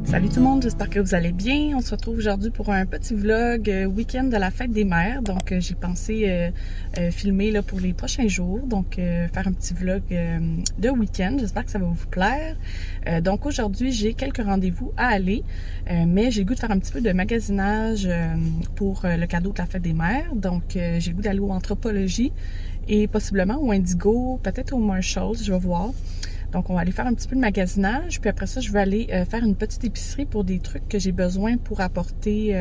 Salut tout le monde, j'espère que vous allez bien. On se retrouve aujourd'hui pour un petit vlog week-end de la fête des mères. Donc j'ai pensé filmer là, pour les prochains jours, donc faire un petit vlog de week-end. J'espère que ça va vous plaire. Donc aujourd'hui j'ai quelques rendez-vous à aller, mais j'ai le goût de faire un petit peu de magasinage pour le cadeau de la fête des mères. Donc j'ai le goût d'aller au Anthropologie et possiblement au Indigo, peut-être au Marshalls, je vais voir. Donc, on va aller faire un petit peu de magasinage, puis après ça, je vais aller faire une petite épicerie pour des trucs que j'ai besoin pour apporter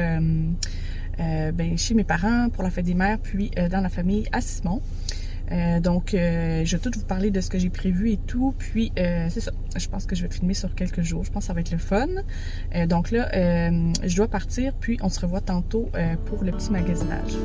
chez mes parents pour la fête des mères, puis dans la famille à Simon. Donc, je vais tout vous parler de ce que j'ai prévu et tout, puis c'est ça. Je pense que je vais filmer sur quelques jours. Je pense que ça va être le fun. Donc là, je dois partir, puis on se revoit tantôt pour le petit magasinage.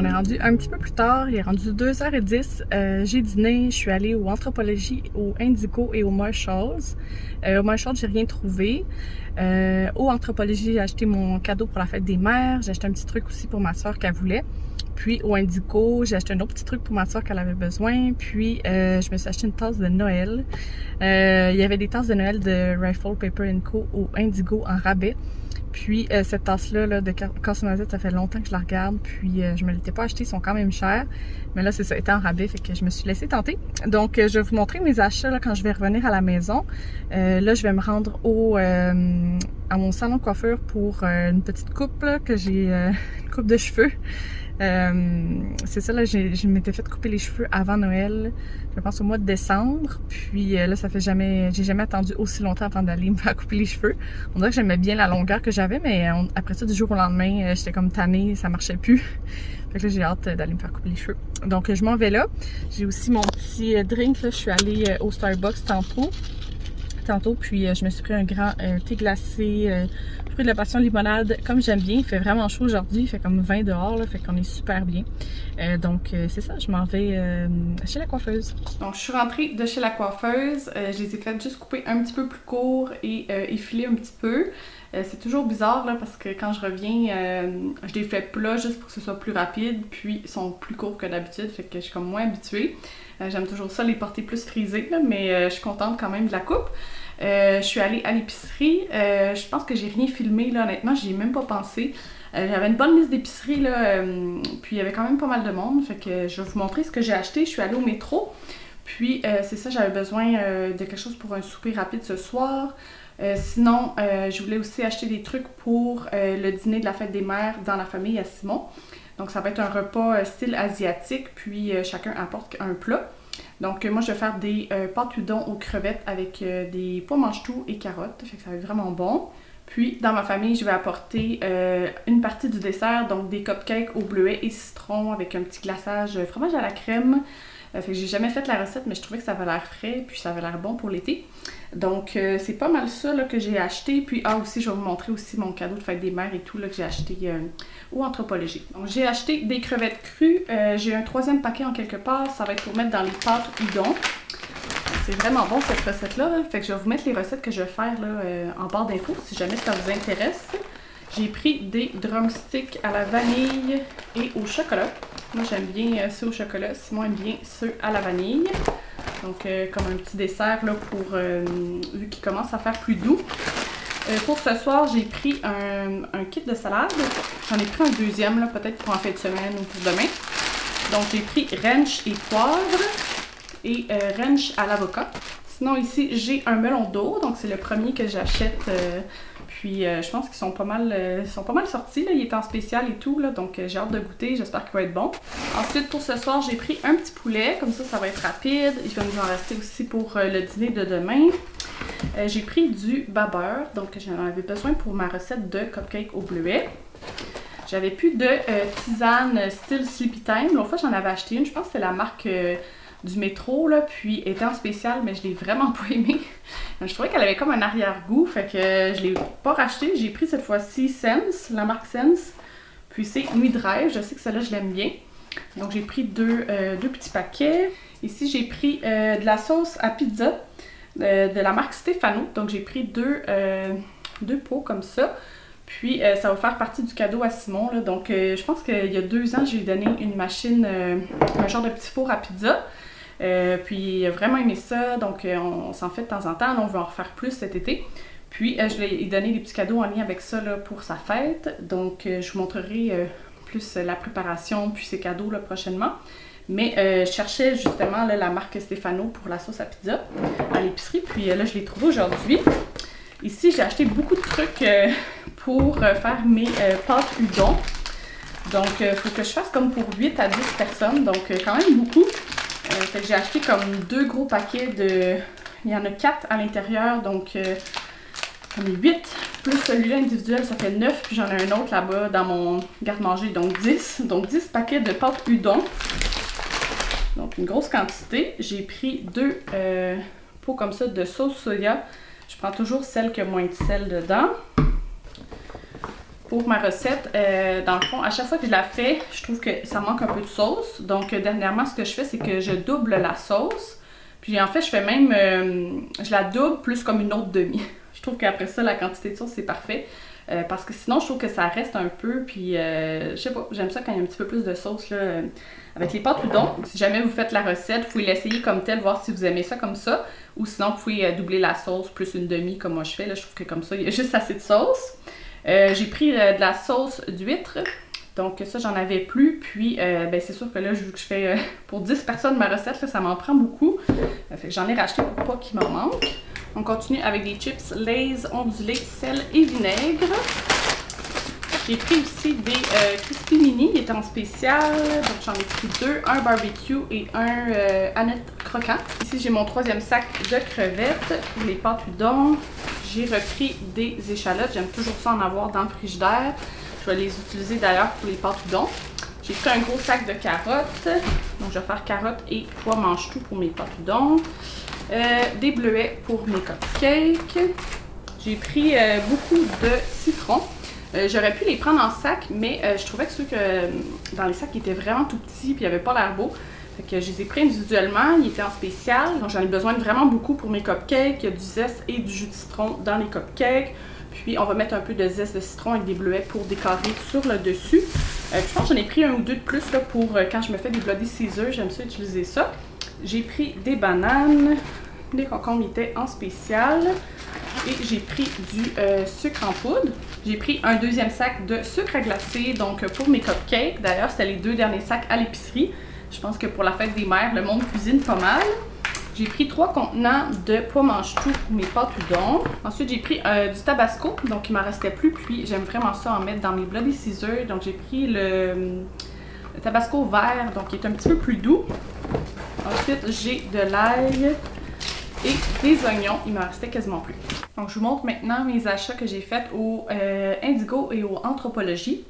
On est rendu un petit peu plus tard, il est rendu 2h10. J'ai dîné, je suis allée au Anthropologie, au Indigo et au Marshalls. Au Marshalls, j'ai rien trouvé. Au Anthropologie, j'ai acheté mon cadeau pour la fête des mères. J'ai acheté un petit truc aussi pour ma soeur qu'elle voulait. Puis au Indigo, j'ai acheté un autre petit truc pour ma soeur qu'elle avait besoin. Puis je me suis acheté une tasse de Noël. Il y avait des tasses de Noël de Rifle Paper & Co au Indigo en rabais. Puis cette tasse-là là, de Casse-Noisette, ça fait longtemps que je la regarde. Puis je me l'étais pas achetée, ils sont quand même chers. Mais là, c'est ça, était en rabais, fait que je me suis laissée tenter. Donc je vais vous montrer mes achats là, quand je vais revenir à la maison. Là, je vais me rendre à mon salon de coiffure pour une petite coupe, là, que j'ai une coupe de cheveux. C'est ça, là, je m'étais fait couper les cheveux avant Noël, je pense au mois de décembre. Puis là, ça fait j'ai jamais attendu aussi longtemps avant d'aller me faire couper les cheveux. On dirait que j'aimais bien la longueur que j'avais, mais après ça, du jour au lendemain, j'étais comme tannée, ça marchait plus. Fait que là, j'ai hâte d'aller me faire couper les cheveux. Donc, je m'en vais là. J'ai aussi mon petit drink, là. Je suis allée au Starbucks tantôt, puis je me suis pris un grand thé glacé, fruit de la passion limonade, comme j'aime bien. Il fait vraiment chaud aujourd'hui, il fait comme 20 dehors, là, fait qu'on est super bien. Donc c'est ça, je m'en vais chez la coiffeuse. Donc je suis rentrée de chez la coiffeuse, je les ai fait juste couper un petit peu plus court et effiler un petit peu. C'est toujours bizarre là, parce que quand je reviens, je les fais plats juste pour que ce soit plus rapide, puis ils sont plus courts que d'habitude, fait que je suis comme moins habituée. J'aime toujours ça, les porter plus frisés, là, mais je suis contente quand même de la coupe. Je suis allée à l'épicerie. Je pense que j'ai rien filmé, là, honnêtement, j'y ai même pas pensé. J'avais une bonne liste d'épicerie, là, puis il y avait quand même pas mal de monde, fait que je vais vous montrer ce que j'ai acheté. Je suis allée au métro, puis c'est ça, j'avais besoin de quelque chose pour un souper rapide ce soir. Sinon, je voulais aussi acheter des trucs pour le dîner de la fête des mères dans la famille à Simon. Donc ça va être un repas style asiatique, puis chacun apporte un plat. Donc moi je vais faire des pâtes udon aux crevettes avec des pois mange-tout et carottes, fait que ça va être vraiment bon. Puis dans ma famille je vais apporter une partie du dessert, donc des cupcakes au bleuet et citron avec un petit glaçage fromage à la crème. Fait que j'ai jamais fait la recette, mais je trouvais que ça avait l'air frais, puis ça avait l'air bon pour l'été. Donc c'est pas mal ça là, que j'ai acheté. Puis aussi je vais vous montrer aussi mon cadeau de fête des mères et tout là, que j'ai acheté au Anthropologie. Donc j'ai acheté des crevettes crues. J'ai un troisième paquet en quelque part. Ça va être pour mettre dans les pâtes udon. C'est vraiment bon cette recette là. Fait que je vais vous mettre les recettes que je vais faire là, en barre d'infos si jamais ça vous intéresse. J'ai pris des drumsticks à la vanille et au chocolat. Moi j'aime bien ceux au chocolat, Simon aime bien ceux à la vanille. Donc comme un petit dessert là pour vu qu'il commence à faire plus doux. Pour ce soir, j'ai pris un kit de salade. J'en ai pris un deuxième là, peut-être pour en fin de semaine ou pour demain. Donc j'ai pris rench et poivre et rench à l'avocat. Sinon ici j'ai un melon d'eau, donc c'est le premier que j'achète. Puis je pense qu'ils sont pas mal sortis, là. Il est en spécial et tout, là, donc j'ai hâte de goûter, j'espère qu'il va être bon. Ensuite, pour ce soir, j'ai pris un petit poulet, comme ça va être rapide. Il va nous en rester aussi pour le dîner de demain. J'ai pris du babeur, donc j'en avais besoin pour ma recette de cupcake au bleuet. J'avais plus de tisane style Sleepy Time. L'autre fois, j'en avais acheté une, je pense que c'est la marque du métro, là, puis était en spécial, mais je l'ai vraiment pas aimée. Je trouvais qu'elle avait comme un arrière-goût, fait que je l'ai pas racheté. J'ai pris cette fois-ci Sense, la marque Sense, puis c'est Nuit de rêve, je sais que celle-là je l'aime bien. Donc j'ai pris deux petits paquets. Ici j'ai pris de la sauce à pizza de la marque Stefano, donc j'ai pris deux pots comme ça. Puis ça va faire partie du cadeau à Simon, là. Donc je pense qu'il y a 2 ans, j'ai donné une machine, un genre de petit four à pizza. Puis il a vraiment aimé ça, donc on s'en fait de temps en temps, là, on veut en refaire plus cet été. Puis je lui ai donné des petits cadeaux en lien avec ça là, pour sa fête, donc je vous montrerai plus la préparation puis ses cadeaux là, prochainement. Mais je cherchais justement là, la marque Stefano pour la sauce à pizza à l'épicerie, puis là je l'ai trouvé aujourd'hui. Ici j'ai acheté beaucoup de trucs pour faire mes pâtes udon. Donc il faut que je fasse comme pour 8 à 10 personnes, donc quand même beaucoup. Fait que j'ai acheté comme 2 gros paquets de... Il y en a 4 à l'intérieur, donc comme 8. Plus celui-là individuel, ça fait 9. Puis j'en ai un autre là-bas dans mon garde-manger, donc 10. Donc 10 paquets de pâtes udon. Donc une grosse quantité. J'ai pris 2 pots comme ça de sauce soya. Je prends toujours celle qui a moins de sel dedans. Pour ma recette, dans le fond, à chaque fois que je la fais, je trouve que ça manque un peu de sauce. Donc, dernièrement, ce que je fais, c'est que je double la sauce. Puis, en fait, je fais même... je la double plus comme une autre demi. Je trouve qu'après ça, la quantité de sauce, c'est parfait. Parce que sinon, je trouve que ça reste un peu. Puis, je sais pas, j'aime ça quand il y a un petit peu plus de sauce, là, avec les pâtes udon. Si jamais vous faites la recette, vous pouvez l'essayer comme telle, voir si vous aimez ça comme ça. Ou sinon, vous pouvez doubler la sauce plus une demi, comme moi je fais. Là, je trouve que comme ça, il y a juste assez de sauce. J'ai pris de la sauce d'huître, donc ça j'en avais plus, puis ben, c'est sûr que là vu que je fais pour 10 personnes ma recette, là, ça m'en prend beaucoup, fait que j'en ai racheté pour pas qu'il m'en manque. On continue avec des chips Lay's ondulés, sel et vinaigre. J'ai pris aussi des Crispy Mini, ils étaient en spécial, donc j'en ai pris 2, un barbecue et un Annette croquant. Ici j'ai mon 3e sac de crevettes pour les pâtes udon. J'ai repris des échalotes, j'aime toujours ça en avoir dans le frigidaire. Je vais les utiliser d'ailleurs pour les pâtes udon. J'ai pris un gros sac de carottes, donc je vais faire carottes et pois mange-tout pour mes pâtes udon. Des bleuets pour mes cupcakes. J'ai pris beaucoup de citrons. J'aurais pu les prendre en sac, mais je trouvais que ceux dans les sacs étaient vraiment tout petits et ils n'avaient pas l'air beaux. Fait que je les ai pris individuellement, ils étaient en spécial. Donc j'en ai besoin de vraiment beaucoup pour mes cupcakes. Il y a du zeste et du jus de citron dans les cupcakes. Puis on va mettre un peu de zeste de citron avec des bleuets pour décorer sur le dessus. Je pense que j'en ai pris 1 ou 2 de plus là, pour quand je me fais des Bloody Caesar, j'aime ça utiliser ça. J'ai pris des bananes, les concombres étaient en spécial. Et j'ai pris du sucre en poudre. J'ai pris un 2e sac de sucre à glacer, donc pour mes cupcakes. D'ailleurs, c'était les 2 derniers sacs à l'épicerie. Je pense que pour la fête des mères, le monde cuisine pas mal. J'ai pris 3 contenants de pois mange-tout pour mes pâtes udon. Ensuite, j'ai pris du tabasco, donc il m'en restait plus. Puis j'aime vraiment ça en mettre dans mes Bloody Caesar. Donc j'ai pris le tabasco vert, donc qui est un petit peu plus doux. Ensuite, j'ai de l'ail et des oignons, il m'en restait quasiment plus. Donc je vous montre maintenant mes achats que j'ai faits au Indigo et au Anthropologie.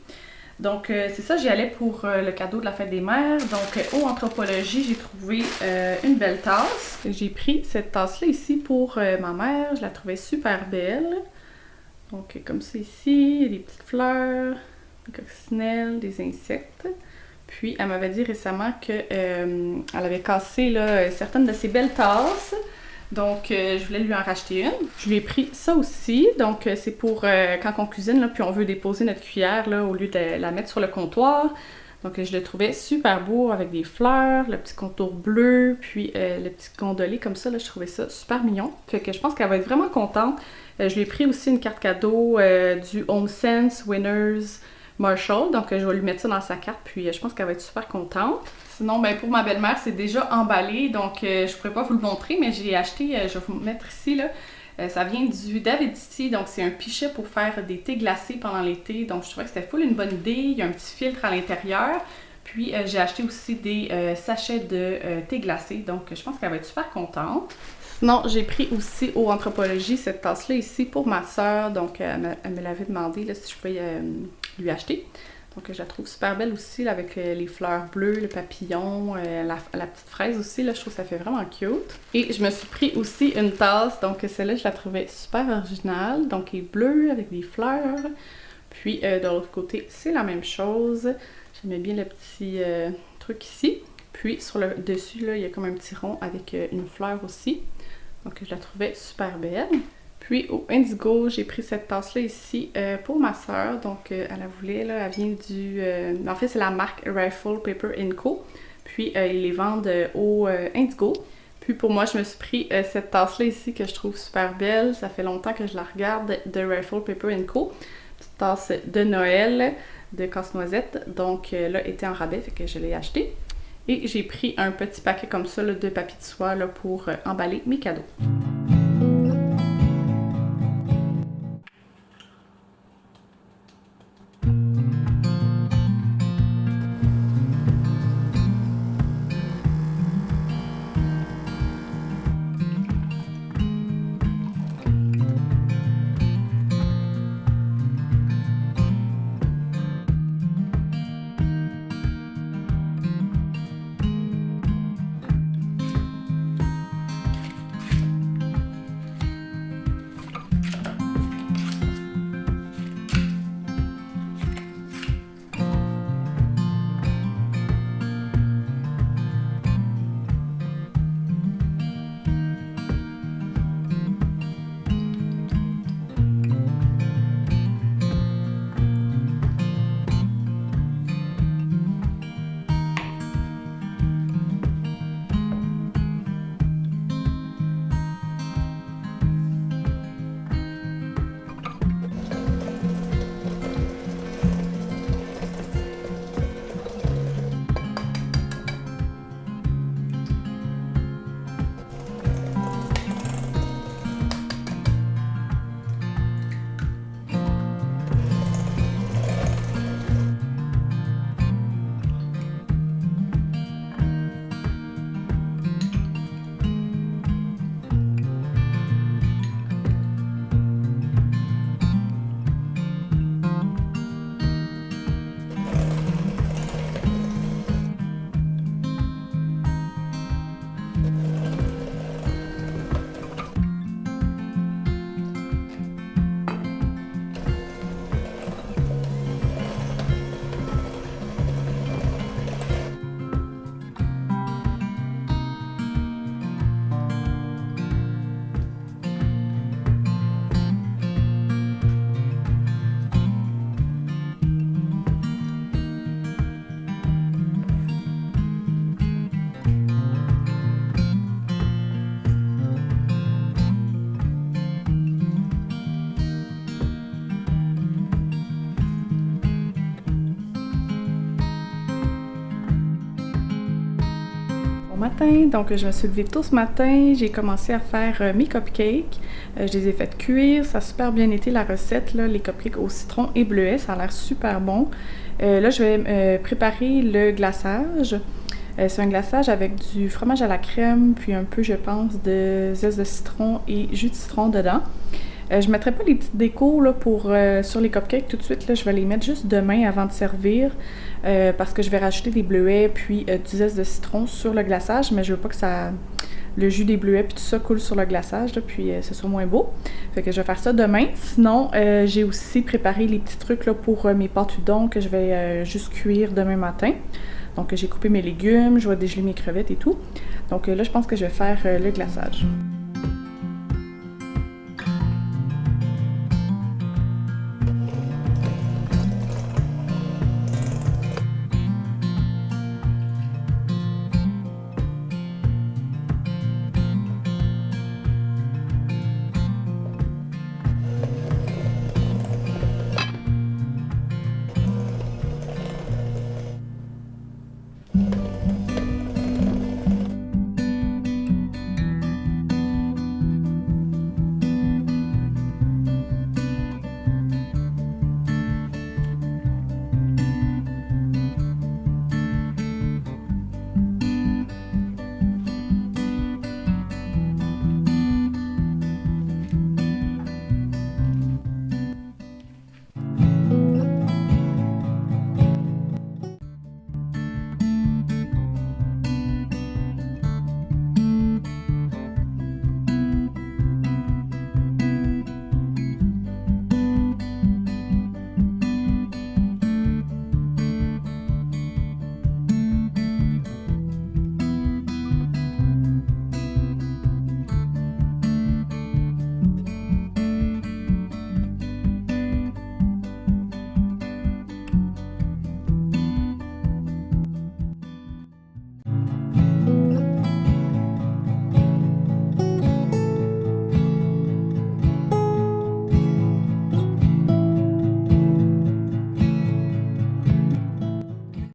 Donc c'est ça, j'y allais pour le cadeau de la fête des mères. Donc au Anthropologie, j'ai trouvé une belle tasse. J'ai pris cette tasse-là ici pour ma mère, je la trouvais super belle. Donc comme ça ici, il y a des petites fleurs, des coccinelles, des insectes. Puis elle m'avait dit récemment qu'elle avait cassé là, certaines de ses belles tasses. Donc, je voulais lui en racheter une. Je lui ai pris ça aussi. Donc, c'est pour quand on cuisine, là, puis on veut déposer notre cuillère, là, au lieu de la mettre sur le comptoir. Donc, je le trouvais super beau avec des fleurs, le petit contour bleu, puis le petit gondolé comme ça, là, je trouvais ça super mignon. Fait que je pense qu'elle va être vraiment contente. Je lui ai pris aussi une carte cadeau du HomeSense Winners Marshall. Donc, je vais lui mettre ça dans sa carte, puis je pense qu'elle va être super contente. Sinon, ben, pour ma belle-mère, c'est déjà emballé, donc je ne pourrais pas vous le montrer, mais j'ai acheté, je vais vous mettre ici, là, ça vient du Davidity, donc c'est un pichet pour faire des thés glacés pendant l'été, donc je trouvais que c'était full une bonne idée, il y a un petit filtre à l'intérieur, puis j'ai acheté aussi des sachets de thé glacé, donc je pense qu'elle va être super contente. Sinon, j'ai pris aussi au Anthropologie cette tasse-là ici pour ma soeur, donc elle me l'avait demandé là, si je pouvais lui acheter. Donc je la trouve super belle aussi là, avec les fleurs bleues, le papillon, la petite fraise aussi, là, je trouve que ça fait vraiment cute. Et je me suis pris aussi une tasse, donc celle-là je la trouvais super originale, donc elle est bleue avec des fleurs. Puis de l'autre côté c'est la même chose, j'aimais bien le petit truc ici. Puis sur le dessus là, il y a comme un petit rond avec une fleur aussi, donc je la trouvais super belle. Puis au Indigo, j'ai pris cette tasse-là ici pour ma soeur. Donc elle la voulait, là, elle vient du... en fait, c'est la marque Rifle Paper Co. Puis ils les vendent au Indigo. Puis pour moi, je me suis pris cette tasse-là ici que je trouve super belle. Ça fait longtemps que je la regarde de Rifle Paper Co. Petite tasse de Noël de casse-noisette. Donc là, elle était en rabais, fait que je l'ai acheté. Et j'ai pris un petit paquet comme ça là, de papier de soie là, pour emballer mes cadeaux. Matin, donc je me suis levée tôt ce matin, j'ai commencé à faire mes cupcakes, je les ai fait cuire, ça a super bien été la recette, là, les cupcakes au citron et bleuet, ça a l'air super bon. Là je vais préparer le glaçage, c'est un glaçage avec du fromage à la crème, puis un peu je pense de zeste de citron et jus de citron dedans. Je ne mettrai pas les petites décos là, sur les cupcakes tout de suite, là, je vais les mettre juste demain avant de servir parce que je vais rajouter des bleuets puis du zeste de citron sur le glaçage, mais je veux pas que le jus des bleuets puis tout ça coule sur le glaçage, là, puis ce soit moins beau. Fait que je vais faire ça demain. Sinon, j'ai aussi préparé les petits trucs là, pour mes pâtes udon que je vais juste cuire demain matin. Donc j'ai coupé mes légumes, je vais dégeler mes crevettes et tout. Donc là, je pense que je vais faire le glaçage.